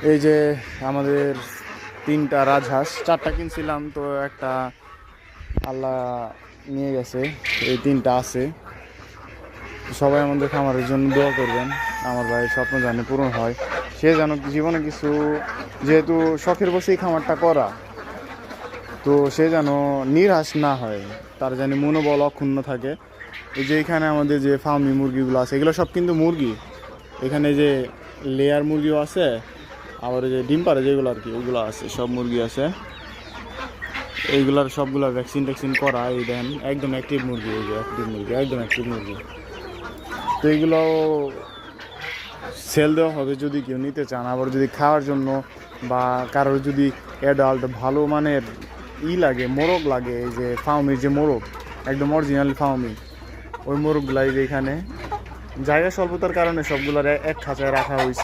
এই যে আমাদের 3টা রাজহাঁস, 4টা কিনছিলাম তো একটা আল্লাহ নিয়ে গেছে, এই 3টা আছে। সবাই আমাদের খামারের জন্য দোয়া করবেন, আমার ভাইয়ের স্বপ্ন জানি পূরণ হয়, সে যেন জীবনে কিছু, যেহেতু শখের বসেই খামারটা করা, তো সে যেন নিরাশ না হয়, তার যেন মনোবল অক্ষুণ্ণ থাকে। এই যে এখানে আমাদের যে ফার্মি মুরগিগুলো আছে এগুলো সব কিন্তু মুরগি, এখানে যে লেয়ার মুরগিও আছে, আবার এই যে ডিম পাড়ে যেগুলো আর কি ওইগুলো আছে, সব মুরগি আছে। এইগুলার সবগুলা ভ্যাকসিন ট্যাকসিন করা, এই দেন একদম অ্যাক্টিভ মুরগি, এই যে অ্যাক্টিভ মুরগি, একদম অ্যাক্টিভ মুরগি। তো এইগুলো সেল দেওয়া হবে যদি কেউ নিতে চান, আবার যদি খাওয়ার জন্য বা কারোর যদি অ্যাডাল্ট ভালো মানের লাগে, মোরগ লাগে, এই যে ফার্মির যে মোরগ, একদম অরিজিনাল ফার্মি, ওই মোরগগুলাই যে এখানে জায়গা স্বল্পতার কারণে সবগুলোর এক খাঁচায় রাখা হয়েছে।